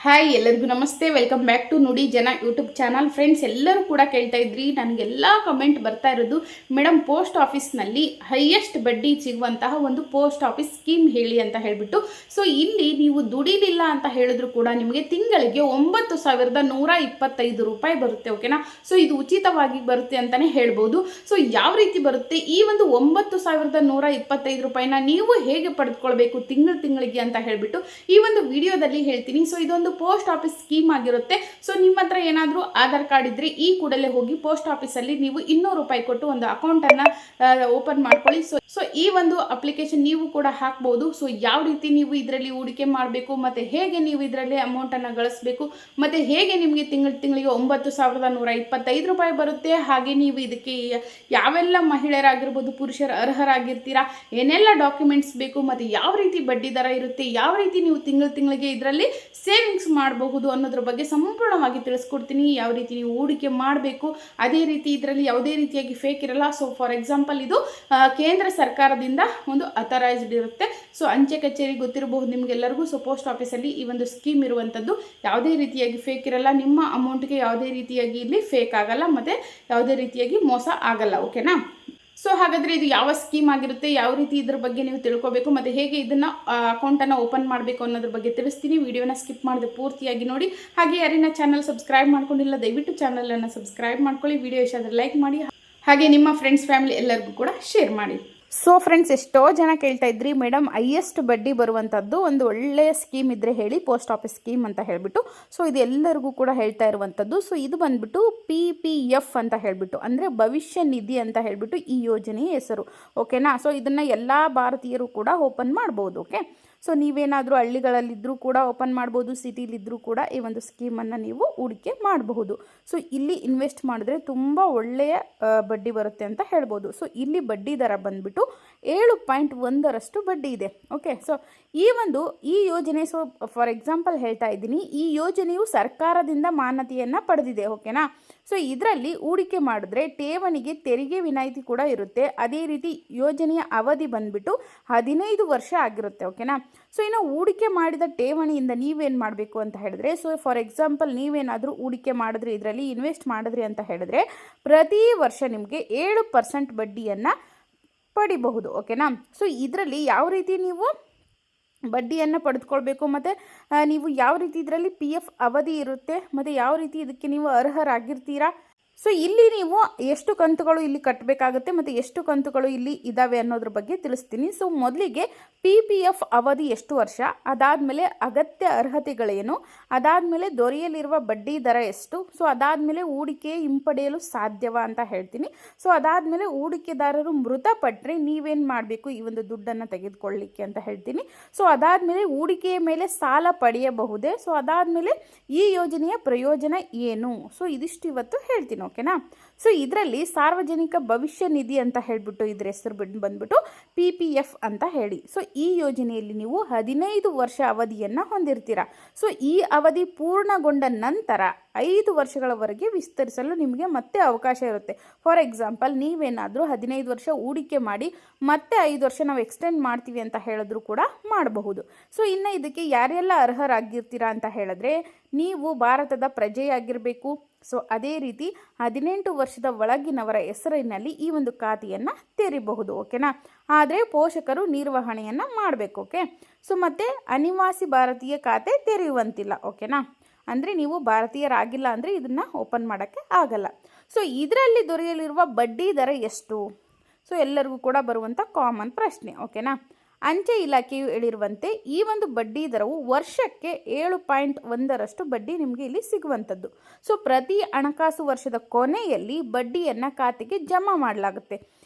Hi ಎಲ್ಲರಿಗೂ ನಮಸ್ತೆ, welcome back to ನುಡಿ ಜನ ಯೂಟ್ಯೂಬ್ ಚಾನಲ್. ಫ್ರೆಂಡ್ಸ್, ಎಲ್ಲರೂ ಕೂಡ ಕೇಳ್ತಾ ಇದ್ರಿ, ನನಗೆಲ್ಲ ಕಮೆಂಟ್ ಬರ್ತಾ ಇರೋದು, ಮೇಡಮ್ ಪೋಸ್ಟ್ ಆಫೀಸ್ನಲ್ಲಿ ಹೈಯೆಸ್ಟ್ ಬಡ್ಡಿ ಸಿಗುವಂತಹ ಒಂದು ಪೋಸ್ಟ್ ಆಫೀಸ್ ಸ್ಕೀಮ್ ಹೇಳಿ ಅಂತ ಹೇಳಿಬಿಟ್ಟು. ಸೊ ಇಲ್ಲಿ ನೀವು ದುಡಿಲಿಲ್ಲ ಅಂತ ಹೇಳಿದ್ರು ಕೂಡ ನಿಮಗೆ ತಿಂಗಳಿಗೆ 9,125 ರೂಪಾಯಿ ಬರುತ್ತೆ. ಓಕೆನಾ? ಸೊ ಇದು ಉಚಿತವಾಗಿ ಬರುತ್ತೆ ಅಂತಲೇ ಹೇಳ್ಬೋದು. ಸೊ ಯಾವ ರೀತಿ ಬರುತ್ತೆ ಈ ಒಂದು 9,125 ರೂಪಾಯಿನ ನೀವು ಹೇಗೆ ಪಡೆದುಕೊಳ್ಬೇಕು ತಿಂಗಳಿಗೆ ಅಂತ ಹೇಳಿಬಿಟ್ಟು ಈ ಒಂದು ವಿಡಿಯೋದಲ್ಲಿ ಹೇಳ್ತೀನಿ. ಸೊ ಇದೊಂದು ಪೋಸ್ಟ್ ಆಫೀಸ್ ಸ್ಕೀಮ್ ಆಗಿರುತ್ತೆ. ಸೊ ನಿಮ್ಮ ಹತ್ರ ಏನಾದರೂ ಆಧಾರ್ ಕಾರ್ಡ್ ಇದ್ರೆ ಈ ಕೂಡಲೇ ಹೋಗಿ ಪೋಸ್ಟ್ ಆಫೀಸಲ್ಲಿ ನೀವು 200 ರೂಪಾಯಿ ಕೊಟ್ಟು ಒಂದು ಅಕೌಂಟನ್ನು ಓಪನ್ ಮಾಡ್ಕೊಳ್ಳಿ. ಸೊ ಈ ಒಂದು ಅಪ್ಲಿಕೇಶನ್ ನೀವು ಕೂಡ ಹಾಕ್ಬೋದು. ಸೊ ಯಾವ ರೀತಿ ನೀವು ಇದರಲ್ಲಿ ಹೂಡಿಕೆ ಮಾಡಬೇಕು, ಮತ್ತು ಹೇಗೆ ನೀವು ಇದರಲ್ಲಿ ಅಮೌಂಟನ್ನು ಗಳಿಸಬೇಕು, ಮತ್ತು ಹೇಗೆ ನಿಮಗೆ ತಿಂಗಳಿಗೆ 9,125 ರೂಪಾಯಿ ಬರುತ್ತೆ, ಹಾಗೆ ನೀವು ಇದಕ್ಕೆ ಯಾವೆಲ್ಲ ಮಹಿಳೆಯರಾಗಿರ್ಬೋದು ಪುರುಷರು ಅರ್ಹರಾಗಿರ್ತೀರಾ, ಏನೆಲ್ಲ ಡಾಕ್ಯುಮೆಂಟ್ಸ್ ಬೇಕು, ಮತ್ತು ಯಾವ ರೀತಿ ಬಡ್ಡಿ ದರ ಇರುತ್ತೆ, ಯಾವ ರೀತಿ ನೀವು ತಿಂಗಳಿಗೆ ಇದರಲ್ಲಿ ಸೇವಿಂಗ್ಸ್ ಮಾಡಬಹುದು ಅನ್ನೋದ್ರ ಬಗ್ಗೆ ಸಂಪೂರ್ಣವಾಗಿ ತಿಳಿಸ್ಕೊಡ್ತೀನಿ. ಯಾವ ರೀತಿ ನೀವು ಹೂಡಿಕೆ ಮಾಡಬೇಕು, ಅದೇ ರೀತಿ ಇದರಲ್ಲಿ ಯಾವುದೇ ರೀತಿಯಾಗಿ ಫೇಕ್ ಇರಲ್ಲ. ಸೊ ಫಾರ್ ಎಕ್ಸಾಂಪಲ್ ಇದು ಕೇಂದ್ರ ಸರ್ಕಾರದಿಂದ ಒಂದು ಅಥರೈಸ್ಡ್ ಇರುತ್ತೆ. ಸೊ ಅಂಚೆ ಕಚೇರಿ ಗೊತ್ತಿರಬಹುದು ನಿಮಗೆಲ್ಲರಿಗೂ. ಸೊ ಪೋಸ್ಟ್ ಆಫೀಸಲ್ಲಿ ಈ ಒಂದು ಸ್ಕೀಮ್ ಇರುವಂಥದ್ದು ಯಾವುದೇ ರೀತಿಯಾಗಿ ಫೇಕ್ ಇರಲ್ಲ. ನಿಮ್ಮ ಅಮೌಂಟ್ಗೆ ಯಾವುದೇ ರೀತಿಯಾಗಿ ಇಲ್ಲಿ ಫೇಕ್ ಆಗಲ್ಲ, ಮತ್ತು ಯಾವುದೇ ರೀತಿಯಾಗಿ ಮೋಸ ಆಗಲ್ಲ. ಓಕೆನಾ? ಸೊ ಹಾಗಾದರೆ ಇದು ಯಾವ ಸ್ಕೀಮ್ ಆಗಿರುತ್ತೆ, ಯಾವ ರೀತಿ ಇದ್ರ ಬಗ್ಗೆ ನೀವು ತಿಳ್ಕೊಬೇಕು, ಮತ್ತು ಹೇಗೆ ಇದನ್ನು ಅಕೌಂಟನ್ನು ಓಪನ್ ಮಾಡಬೇಕು ಅನ್ನೋದ್ರ ಬಗ್ಗೆ ತಿಳಿಸ್ತೀನಿ. ವಿಡಿಯೋನ ಸ್ಕಿಪ್ ಮಾಡದೆ ಪೂರ್ತಿಯಾಗಿ ನೋಡಿ. ಹಾಗೆ ಯಾರಿನ ಚಾನಲ್ ಸಬ್ಸ್ಕ್ರೈಬ್ ಮಾಡ್ಕೊಂಡಿಲ್ಲ ದಯವಿಟ್ಟು ಚಾನಲನ್ನು ಸಬ್ಸ್ಕ್ರೈಬ್ ಮಾಡ್ಕೊಳ್ಳಿ. ವಿಡಿಯೋ ಇಷ್ಟ ಆದರೆ ಲೈಕ್ ಮಾಡಿ, ಹಾಗೆ ನಿಮ್ಮ ಫ್ರೆಂಡ್ಸ್ ಫ್ಯಾಮಿಲಿ ಎಲ್ಲರಿಗೂ ಕೂಡ ಶೇರ್ ಮಾಡಿ. ಸೊ ಫ್ರೆಂಡ್ಸ್, ಎಷ್ಟೋ ಜನ ಕೇಳ್ತಾ ಇದ್ರಿ, ಮೇಡಮ್ ಹೈಯೆಸ್ಟ್ ಬಡ್ಡಿ ಬರುವಂಥದ್ದು ಒಂದು ಒಳ್ಳೆಯ ಸ್ಕೀಮ್ ಇದ್ದರೆ ಹೇಳಿ, ಪೋಸ್ಟ್ ಆಫೀಸ್ ಸ್ಕೀಮ್ ಅಂತ ಹೇಳಿಬಿಟ್ಟು. ಸೊ ಇದು ಎಲ್ಲರಿಗೂ ಕೂಡ ಹೇಳ್ತಾ ಇರುವಂಥದ್ದು. ಸೊ ಇದು ಬಂದ್ಬಿಟ್ಟು PPF ಅಂತ ಹೇಳಿಬಿಟ್ಟು, ಅಂದರೆ ಭವಿಷ್ಯ ನಿಧಿ ಅಂತ ಹೇಳಿಬಿಟ್ಟು ಈ ಯೋಜನೆಯ ಹೆಸರು. ಓಕೆನಾ? ಸೊ ಇದನ್ನು ಎಲ್ಲ ಭಾರತೀಯರು ಕೂಡ ಓಪನ್ ಮಾಡ್ಬೋದು. ಓಕೆ? ಸೊ ನೀವೇನಾದರೂ ಹಳ್ಳಿಗಳಲ್ಲಿದ್ದರೂ ಕೂಡ ಓಪನ್ ಮಾಡ್ಬೋದು, ಸಿಟಿಲಿದ್ದರೂ ಕೂಡ ಈ ಒಂದು ಸ್ಕೀಮನ್ನು ನೀವು ಹೂಡಿಕೆ ಮಾಡಬಹುದು. ಸೊ ಇಲ್ಲಿ ಇನ್ವೆಸ್ಟ್ ಮಾಡಿದ್ರೆ ತುಂಬ ಒಳ್ಳೆಯ ಬಡ್ಡಿ ಬರುತ್ತೆ ಅಂತ ಹೇಳ್ಬೋದು. ಸೊ ಇಲ್ಲಿ ಬಡ್ಡಿ ದರ ಬಂದುಬಿಟ್ಟು 7.1% ಬಡ್ಡಿ ಇದೆ. ಓಕೆ? ಸೊ ಈ ಯೋಜನೆ, ಸೊ ಫಾರ್ ಎಕ್ಸಾಂಪಲ್ ಹೇಳ್ತಾ ಇದ್ದೀನಿ, ಈ ಯೋಜನೆಯು ಸರ್ಕಾರದಿಂದ ಮಾನ್ಯತೆಯನ್ನು ಪಡೆದಿದೆ. ಓಕೆನಾ? ಸೊ ಇದರಲ್ಲಿ ಹೂಡಿಕೆ ಮಾಡಿದ್ರೆ ಠೇವಣಿಗೆ ತೆರಿಗೆ ವಿನಾಯಿತಿ ಕೂಡ ಇರುತ್ತೆ. ಅದೇ ರೀತಿ ಯೋಜನೆಯ ಅವಧಿ ಬಂದುಬಿಟ್ಟು 15 ವರ್ಷ ಆಗಿರುತ್ತೆ. ಓಕೆನಾ? ಸೊ ಇನ್ನು ಹೂಡಿಕೆ ಮಾಡಿದ ಠೇವಣಿಯಿಂದ ನೀವೇನು ಮಾಡಬೇಕು ಅಂತ ಹೇಳಿದ್ರೆ, ಸೊ ಫಾರ್ ಎಕ್ಸಾಂಪಲ್ ನೀವೇನಾದರೂ ಹೂಡಿಕೆ ಮಾಡಿದ್ರೆ, ಇದರಲ್ಲಿ ಇನ್ವೆಸ್ಟ್ ಮಾಡಿದ್ರಿ ಅಂತ ಹೇಳಿದ್ರೆ, ಪ್ರತಿ ವರ್ಷ ನಿಮಗೆ 7% ಬಡ್ಡಿಯನ್ನು ಪಡಿಬಹುದು. ಓಕೆನಾ? ಸೊ ಇದರಲ್ಲಿ ಯಾವ ರೀತಿ ನೀವು ಬಡ್ಡಿಯನ್ನು ಪಡೆದುಕೊಳ್ಬೇಕು, ಮತ್ತು ನೀವು ಯಾವ ರೀತಿ ಇದರಲ್ಲಿ PF ಅವಧಿ ಇರುತ್ತೆ, ಮತ್ತು ಯಾವ ರೀತಿ ಇದಕ್ಕೆ ನೀವು ಅರ್ಹರಾಗಿರ್ತೀರಾ, ಸೊ ಇಲ್ಲಿ ನೀವು ಎಷ್ಟು ಕಂತುಗಳು ಇಲ್ಲಿ ಕಟ್ಟಬೇಕಾಗುತ್ತೆ, ಮತ್ತು ಎಷ್ಟು ಕಂತುಗಳು ಇಲ್ಲಿ ಇದ್ದಾವೆ ಅನ್ನೋದ್ರ ಬಗ್ಗೆ ತಿಳಿಸ್ತೀನಿ. ಸೊ ಮೊದಲಿಗೆ PPF ಅವಧಿ ಎಷ್ಟು ವರ್ಷ, ಅದಾದಮೇಲೆ ಅಗತ್ಯ ಅರ್ಹತೆಗಳೇನು, ಅದಾದಮೇಲೆ ದೊರೆಯಲಿರುವ ಬಡ್ಡಿ ದರ ಎಷ್ಟು, ಸೊ ಅದಾದಮೇಲೆ ಹೂಡಿಕೆ ಹಿಂಪಡೆಯಲು ಸಾಧ್ಯವಾ ಅಂತ ಹೇಳ್ತೀನಿ. ಸೊ ಅದಾದಮೇಲೆ ಹೂಡಿಕೆದಾರರು ಮೃತಪಟ್ಟರೆ ನೀವೇನು ಮಾಡಬೇಕು ಈ ಒಂದು ದುಡ್ಡನ್ನು ತೆಗೆದುಕೊಳ್ಳಲಿಕ್ಕೆ ಅಂತ ಹೇಳ್ತೀನಿ. ಸೊ ಅದಾದಮೇಲೆ ಹೂಡಿಕೆಯ ಮೇಲೆ ಸಾಲ ಪಡೆಯಬಹುದೇ, ಸೊ ಅದಾದಮೇಲೆ ಈ ಯೋಜನೆಯ ಪ್ರಯೋಜನ ಏನು, ಸೊ ಇದಿಷ್ಟು ಇವತ್ತು ಹೇಳ್ತೀನಿ. ಓಕೆನಾ? ಸೊ ಇದರಲ್ಲಿ ಸಾರ್ವಜನಿಕ ಭವಿಷ್ಯ ನಿಧಿ ಅಂತ ಹೇಳಿಬಿಟ್ಟು ಇದ್ರ ಹೆಸರು ಬಂದ್ಬಿಟ್ಟು PPF ಅಂತ ಹೇಳಿ. ಸೊ ಈ ಯೋಜನೆಯಲ್ಲಿ ನೀವು 15 ವರ್ಷ ಅವಧಿಯನ್ನು ಹೊಂದಿರ್ತೀರ. ಸೊ ಈ ಅವಧಿ ಪೂರ್ಣಗೊಂಡ ನಂತರ 5 ವರ್ಷಗಳವರೆಗೆ ವಿಸ್ತರಿಸಲು ನಿಮಗೆ ಮತ್ತೆ ಅವಕಾಶ ಇರುತ್ತೆ. ಫಾರ್ ಎಕ್ಸಾಂಪಲ್ ನೀವೇನಾದರೂ 15 ವರ್ಷ ಹೂಡಿಕೆ ಮಾಡಿ ಮತ್ತೆ 5 ವರ್ಷ ನಾವು ಎಕ್ಸ್ಟೆಂಡ್ ಮಾಡ್ತೀವಿ ಅಂತ ಹೇಳಿದ್ರು ಕೂಡ ಮಾಡಬಹುದು. ಸೊ ಇನ್ನು ಇದಕ್ಕೆ ಯಾರೆಲ್ಲ ಅರ್ಹರಾಗಿರ್ತೀರಾ ಅಂತ ಹೇಳಿದ್ರೆ, ನೀವು ಭಾರತದ ಪ್ರಜೆಯಾಗಿರಬೇಕು. ಸೊ ಅದೇ ರೀತಿ 18 ವರ್ಷದ ಒಳಗಿನವರ ಹೆಸರಿನಲ್ಲಿ ಈ ಒಂದು ಖಾತೆಯನ್ನು ತೆರಿಬಹುದು. ಓಕೆನಾ? ಆದರೆ ಪೋಷಕರು ನಿರ್ವಹಣೆಯನ್ನು ಮಾಡಬೇಕು. ಓಕೆ? ಸೊ ಮತ್ತು ಅನಿವಾಸಿ ಭಾರತೀಯ ಖಾತೆ ತೆರೆಯುವಂತಿಲ್ಲ. ಓಕೆನಾ? ಅಂದರೆ ನೀವು ಭಾರತೀಯರಾಗಿಲ್ಲ ಅಂದರೆ ಇದನ್ನು ಓಪನ್ ಮಾಡೋಕ್ಕೆ ಆಗಲ್ಲ. ಸೊ ಇದರಲ್ಲಿ ದೊರೆಯಲಿರುವ ಬಡ್ಡಿ ದರ ಎಷ್ಟು? ಸೊ ಎಲ್ಲರಿಗೂ ಕೂಡ ಬರುವಂಥ ಕಾಮನ್ ಪ್ರಶ್ನೆ. ಓಕೆನಾ? ಅಂಚೆ ಇಲಾಖೆಯು ಹೇಳಿರುವಂತೆ ಈ ಒಂದು ಬಡ್ಡಿ ದರವು ವರ್ಷಕ್ಕೆ 7.1% ಬಡ್ಡಿ ನಿಮಗೆ ಇಲ್ಲಿ ಸಿಗುವಂಥದ್ದು. ಸೊ ಪ್ರತಿ ಹಣಕಾಸು ವರ್ಷದ ಕೊನೆಯಲ್ಲಿ ಬಡ್ಡಿಯನ್ನು ಖಾತೆಗೆ ಜಮಾ ಮಾಡಲಾಗುತ್ತೆ.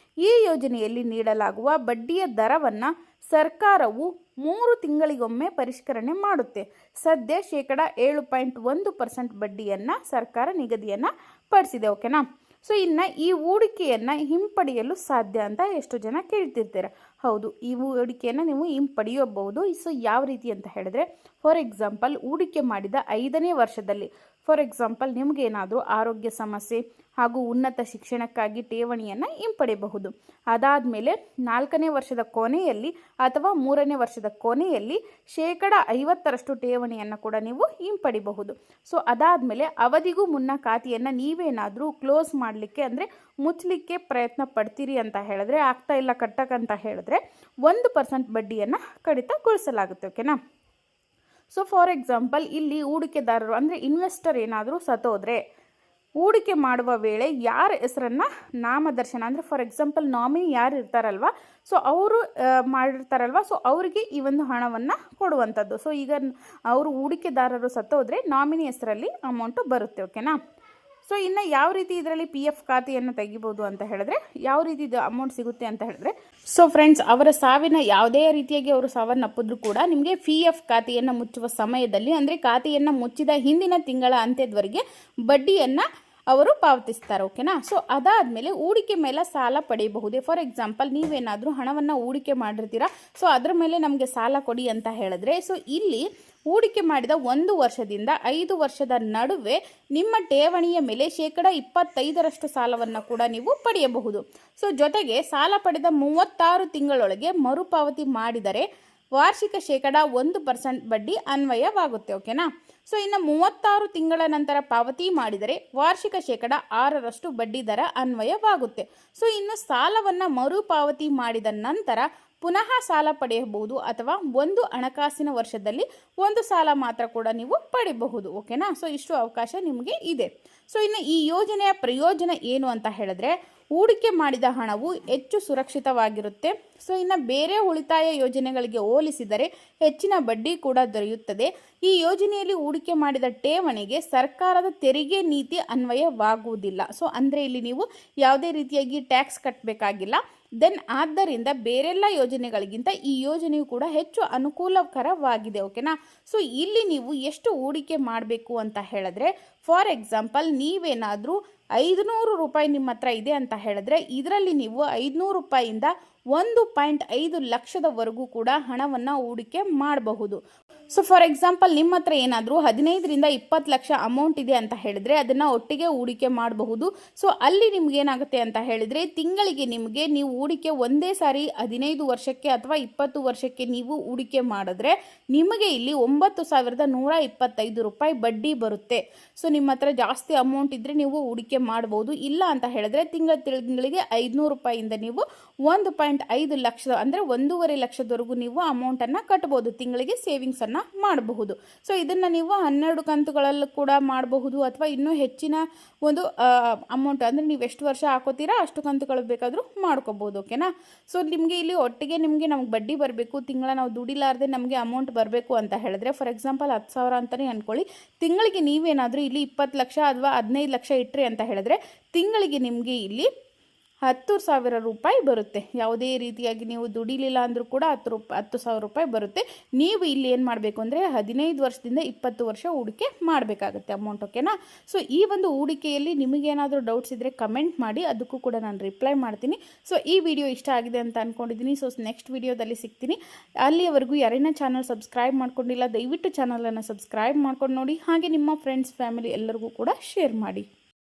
ಈ ಯೋಜನೆಯಲ್ಲಿ ನೀಡಲಾಗುವ ಬಡ್ಡಿಯ ದರವನ್ನು ಸರ್ಕಾರವು 3 ತಿಂಗಳಿಗೊಮ್ಮೆ ಪರಿಷ್ಕರಣೆ ಮಾಡುತ್ತೆ. ಸದ್ಯ 7.1% ಬಡ್ಡಿಯನ್ನು ಸರ್ಕಾರ ನಿಗದಿಯನ್ನು ಪಡಿಸಿದೆ. ಓಕೆನಾ? ಸೊ ಇನ್ನು ಈ ಹೂಡಿಕೆಯನ್ನು ಹಿಂಪಡೆಯಲು ಸಾಧ್ಯ ಅಂತ ಎಷ್ಟು ಜನ ಕೇಳ್ತಿರ್ತೀರ. ಹೌದು, ಈ ಹೂಡಿಕೆಯನ್ನು ನೀವು ಹಿಂಪಡೆಯಬಹುದು. ಸೊ ಯಾವ ರೀತಿ ಅಂತ ಹೇಳಿದ್ರೆ, ಫಾರ್ ಎಕ್ಸಾಂಪಲ್ ಹೂಡಿಕೆ ಮಾಡಿದ 5ನೇ ವರ್ಷದಲ್ಲಿ, ಫಾರ್ ಎಕ್ಸಾಂಪಲ್ ನಿಮಗೇನಾದರೂ ಆರೋಗ್ಯ ಸಮಸ್ಯೆ ಹಾಗೂ ಉನ್ನತ ಶಿಕ್ಷಣಕ್ಕಾಗಿ ಠೇವಣಿಯನ್ನು ಹಿಂಪಡೆಯಬಹುದು. ಅದಾದಮೇಲೆ 4ನೇ ವರ್ಷದ ಕೊನೆಯಲ್ಲಿ ಅಥವಾ 3ನೇ ವರ್ಷದ ಕೊನೆಯಲ್ಲಿ 50% ಠೇವಣಿಯನ್ನು ಕೂಡ ನೀವು ಹಿಂಪಡಿಬಹುದು. ಸೊ ಅದಾದಮೇಲೆ ಅವಧಿಗೂ ಮುನ್ನ ಖಾತೆಯನ್ನು ನೀವೇನಾದರೂ ಕ್ಲೋಸ್ ಮಾಡಲಿಕ್ಕೆ ಅಂದರೆ ಮುಚ್ಚಲಿಕ್ಕೆ ಪ್ರಯತ್ನ ಪಡ್ತೀರಿ ಅಂತ ಹೇಳಿದ್ರೆ, ಆಗ್ತಾ ಇಲ್ಲ ಕಟ್ಟಕ್ಕಂತ ಹೇಳಿದ್ರೆ 1% ಬಡ್ಡಿಯನ್ನು ಕಡಿತಗೊಳಿಸಲಾಗುತ್ತೆ. ಓಕೆನಾ. ಸೊ ಫಾರ್ ಎಕ್ಸಾಂಪಲ್ ಇಲ್ಲಿ ಹೂಡಿಕೆದಾರರು ಅಂದರೆ ಇನ್ವೆಸ್ಟರ್ ಏನಾದರೂ ಸತ್ತೋದ್ರೆ ಹೂಡಿಕೆ ಮಾಡುವ ವೇಳೆ ಯಾರ ಹೆಸರನ್ನು ನಾಮದರ್ಶನ ಅಂದರೆ ಫಾರ್ ಎಕ್ಸಾಂಪಲ್ ನಾಮಿನಿ ಯಾರು ಇರ್ತಾರಲ್ವ, ಸೊ ಅವರು ಮಾಡಿರ್ತಾರಲ್ವ, ಸೊ ಅವರಿಗೆ ಈ ಒಂದು ಹಣವನ್ನು ಕೊಡುವಂಥದ್ದು. ಸೊ ಈಗ ಅವರು ಹೂಡಿಕೆದಾರರು ಸತ್ತೋದ್ರೆ ನಾಮಿನಿ ಹೆಸರಲ್ಲಿ ಅಮೌಂಟು ಬರುತ್ತೆ. ಓಕೆನಾ. ಸೊ ಇನ್ನು ಯಾವ ರೀತಿ ಇದರಲ್ಲಿ PF ಖಾತೆಯನ್ನು ತೆಗಿಬೋದು ಅಂತ ಹೇಳಿದ್ರೆ, ಯಾವ ರೀತಿ ಇದು ಅಮೌಂಟ್ ಸಿಗುತ್ತೆ ಅಂತ ಹೇಳಿದ್ರೆ, ಸೊ ಫ್ರೆಂಡ್ಸ್ ಅವರ ಸಾವಿನ ಯಾವುದೇ ರೀತಿಯಾಗಿ ಅವರು ಸಾವನ್ನಪ್ಪಿದ್ರು ಕೂಡ ನಿಮಗೆ PF ಖಾತೆಯನ್ನು ಮುಚ್ಚುವ ಸಮಯದಲ್ಲಿ ಅಂದರೆ ಖಾತೆಯನ್ನು ಮುಚ್ಚಿದ ಹಿಂದಿನ ತಿಂಗಳ ಅಂತ್ಯದವರೆಗೆ ಬಡ್ಡಿಯನ್ನು ಅವರು ಪಾವತಿಸ್ತಾರೆ. ಓಕೆನಾ. ಸೊ ಅದಾದಮೇಲೆ ಹೂಡಿಕೆ ಮೇಲೆ ಸಾಲ ಪಡೆಯಬಹುದೇ. ಫಾರ್ ಎಕ್ಸಾಂಪಲ್ ನೀವೇನಾದರೂ ಹಣವನ್ನು ಹೂಡಿಕೆ ಮಾಡಿರ್ತೀರಾ, ಸೊ ಅದರ ಮೇಲೆ ನಮಗೆ ಸಾಲ ಕೊಡಿ ಅಂತ ಹೇಳಿದ್ರೆ, ಸೊ ಇಲ್ಲಿ ಹೂಡಿಕೆ ಮಾಡಿದ 1 ವರ್ಷದಿಂದ 5 ವರ್ಷದ ನಡುವೆ ನಿಮ್ಮ ಠೇವಣಿಯ ಮೇಲೆ 25% ಸಾಲವನ್ನು ಕೂಡ ನೀವು ಪಡೆಯಬಹುದು. ಸೊ ಜೊತೆಗೆ ಸಾಲ ಪಡೆದ 36 ತಿಂಗಳೊಳಗೆ ಮರುಪಾವತಿ ಮಾಡಿದರೆ ವಾರ್ಷಿಕ 1% ಬಡ್ಡಿ ಅನ್ವಯವಾಗುತ್ತೆ. ಓಕೆನಾ. ಸೊ ಇನ್ನು 36 ತಿಂಗಳ ನಂತರ ಪಾವತಿ ಮಾಡಿದರೆ ವಾರ್ಷಿಕ 6% ಬಡ್ಡಿ ದರ ಅನ್ವಯವಾಗುತ್ತೆ. ಸೊ ಇನ್ನು ಸಾಲವನ್ನು ಮರುಪಾವತಿ ಮಾಡಿದ ನಂತರ ಪುನಃ ಸಾಲ ಪಡೆಯಬಹುದು ಅಥವಾ ಒಂದು ಹಣಕಾಸಿನ ವರ್ಷದಲ್ಲಿ ಒಂದು ಸಾಲ ಮಾತ್ರ ಕೂಡ ನೀವು ಪಡೆಯಬಹುದು. ಓಕೆನಾ. ಸೊ ಇಷ್ಟು ಅವಕಾಶ ನಿಮಗೆ ಇದೆ. ಸೊ ಇನ್ನು ಈ ಯೋಜನೆಯ ಪ್ರಯೋಜನ ಏನು ಅಂತ ಹೇಳಿದ್ರೆ, ಹೂಡಿಕೆ ಮಾಡಿದ ಹಣವು ಹೆಚ್ಚು ಸುರಕ್ಷಿತವಾಗಿರುತ್ತೆ. ಸೊ ಇನ್ನು ಬೇರೆ ಉಳಿತಾಯ ಯೋಜನೆಗಳಿಗೆ ಹೋಲಿಸಿದರೆ ಹೆಚ್ಚಿನ ಬಡ್ಡಿ ಕೂಡ ದೊರೆಯುತ್ತದೆ. ಈ ಯೋಜನೆಯಲ್ಲಿ ಹೂಡಿಕೆ ಮಾಡಿದ ಠೇವಣಿಗೆ ಸರ್ಕಾರದ ತೆರಿಗೆ ನೀತಿ ಅನ್ವಯವಾಗುವುದಿಲ್ಲ. ಸೊ ಅಂದರೆ ಇಲ್ಲಿ ನೀವು ಯಾವುದೇ ರೀತಿಯಾಗಿ ಟ್ಯಾಕ್ಸ್ ಕಟ್ಟಬೇಕಾಗಿಲ್ಲ. ಆದ್ದರಿಂದ ಬೇರೆಲ್ಲ ಯೋಜನೆಗಳಿಗಿಂತ ಈ ಯೋಜನೆಯು ಕೂಡ ಹೆಚ್ಚು ಅನುಕೂಲಕರವಾಗಿದೆ. ಓಕೆನಾ. ಸೊ ಇಲ್ಲಿ ನೀವು ಎಷ್ಟು ಹೂಡಿಕೆ ಮಾಡಬೇಕು ಅಂತ ಹೇಳಿದ್ರೆ, ಫಾರ್ ಎಕ್ಸಾಂಪಲ್ ನೀವೇನಾದರೂ 500 ರೂಪಾಯಿ ನಿಮ್ಮ ಹತ್ರ ಇದೆ ಅಂತ ಹೇಳಿದ್ರೆ ಇದರಲ್ಲಿ ನೀವು 500 ರೂಪಾಯಿಯಿಂದ 1.5 ಲಕ್ಷದವರೆಗೂ ಕೂಡ ಹಣವನ್ನು ಹೂಡಿಕೆ ಮಾಡಬಹುದು. ಸೊ ಫಾರ್ ಎಕ್ಸಾಂಪಲ್ ನಿಮ್ಮ ಹತ್ರ ಏನಾದರೂ 15ರಿಂದ 20 ಲಕ್ಷ ಅಮೌಂಟ್ ಇದೆ ಅಂತ ಹೇಳಿದ್ರೆ ಅದನ್ನು ಒಟ್ಟಿಗೆ ಹೂಡಿಕೆ ಮಾಡಬಹುದು. ಸೊ ಅಲ್ಲಿ ನಿಮ್ಗೇನಾಗುತ್ತೆ ಅಂತ ಹೇಳಿದರೆ ತಿಂಗಳಿಗೆ ನಿಮಗೆ ನೀವು ಹೂಡಿಕೆ ಒಂದೇ ಸಾರಿ 15 ವರ್ಷಕ್ಕೆ ಅಥವಾ 20 ವರ್ಷಕ್ಕೆ ನೀವು ಹೂಡಿಕೆ ಮಾಡಿದ್ರೆ ನಿಮಗೆ ಇಲ್ಲಿ 9,125 ರೂಪಾಯಿ ಬಡ್ಡಿ ಬರುತ್ತೆ. ಸೊ ನಿಮ್ಮ ಹತ್ರ ಜಾಸ್ತಿ ಅಮೌಂಟ್ ಇದ್ದರೆ ನೀವು ಹೂಡಿಕೆ ಮಾಡಬಹುದು. ಇಲ್ಲ ಅಂತ ಹೇಳಿದ್ರೆ ತಿಂಗಳಿಗೆ 500 ರೂಪಾಯಿಯಿಂದ ನೀವು 1.5 ಲಕ್ಷ ಅಂದರೆ 1.5 ಲಕ್ಷದವರೆಗೂ ನೀವು ಅಮೌಂಟನ್ನು ಕಟ್ಬೋದು. ತಿಂಗಳಿಗೆ ಸೇವಿಂಗ್ಸನ್ನು ಮಾಡಬಹುದು. ಸೊ ಇದನ್ನು ನೀವು 12 ಕಂತುಗಳಲ್ಲೂ ಕೂಡ ಮಾಡಬಹುದು ಅಥವಾ ಇನ್ನೂ ಹೆಚ್ಚಿನ ಒಂದು ಅಮೌಂಟ್ ಅಂದರೆ ನೀವು ಎಷ್ಟು ವರ್ಷ ಹಾಕೋತೀರಾ ಅಷ್ಟು ಕಂತುಗಳು ಬೇಕಾದರೂ ಮಾಡ್ಕೋಬಹುದು. ಓಕೆನಾ. ಸೊ ನಿಮಗೆ ಇಲ್ಲಿ ಒಟ್ಟಿಗೆ ನಮಗೆ ಬಡ್ಡಿ ಬರಬೇಕು, ತಿಂಗಳ ನಾವು ದುಡಿಲಾರದೆ ನಮಗೆ ಅಮೌಂಟ್ ಬರಬೇಕು ಅಂತ ಹೇಳಿದ್ರೆ ಫಾರ್ ಎಕ್ಸಾಂಪಲ್ 10,000 ಅಂತಲೇ ಅಂದ್ಕೊಳ್ಳಿ. ತಿಂಗಳಿಗೆ ನೀವೇನಾದರೂ ಇಲ್ಲಿ 20 ಲಕ್ಷ ಅಥವಾ 15 ಲಕ್ಷ ಇಟ್ಟರೆ ಅಂತ ಹೇಳಿದ್ರೆ ತಿಂಗಳಿಗೆ ನಿಮಗೆ ಇಲ್ಲಿ 10,000 ರೂಪಾಯಿ ಬರುತ್ತೆ. ಯಾವುದೇ ರೀತಿಯಾಗಿ ನೀವು ದುಡಿಲಿಲ್ಲ ಅಂದರೂ ಕೂಡ 10,000 ರೂಪಾಯಿ ಬರುತ್ತೆ. ನೀವು ಇಲ್ಲಿ ಏನು ಮಾಡಬೇಕು ಅಂದರೆ 15 ವರ್ಷದಿಂದ 20 ವರ್ಷ ಹೂಡಿಕೆ ಮಾಡಬೇಕಾಗುತ್ತೆ ಅಮೌಂಟ್. ಓಕೆನಾ. ಸೊ ಈ ಒಂದು ಹೂಡಿಕೆಯಲ್ಲಿ ನಿಮಗೇನಾದರೂ ಡೌಟ್ಸ್ ಇದ್ದರೆ ಕಮೆಂಟ್ ಮಾಡಿ, ಅದಕ್ಕೂ ಕೂಡ ನಾನು ರಿಪ್ಲೈ ಮಾಡ್ತೀನಿ. ಸೊ ಈ ವಿಡಿಯೋ ಇಷ್ಟ ಆಗಿದೆ ಅಂತ ಅಂದ್ಕೊಂಡಿದ್ದೀನಿ. ಸೊ ನೆಕ್ಸ್ಟ್ ವಿಡಿಯೋದಲ್ಲಿ ಸಿಗ್ತೀನಿ. ಅಲ್ಲಿಯವರೆಗೂ ಯಾರನ್ನ ಚಾನಲ್ ಸಬ್ಸ್ಕ್ರೈಬ್ ಮಾಡ್ಕೊಂಡಿಲ್ಲ ದಯವಿಟ್ಟು ಚಾನಲನ್ನು ಸಬ್ಸ್ಕ್ರೈಬ್ ಮಾಡ್ಕೊಂಡು ನೋಡಿ. ಹಾಗೆ ನಿಮ್ಮ ಫ್ರೆಂಡ್ಸ್ ಫ್ಯಾಮಿಲಿ ಎಲ್ಲರಿಗೂ ಕೂಡ ಶೇರ್ ಮಾಡಿ.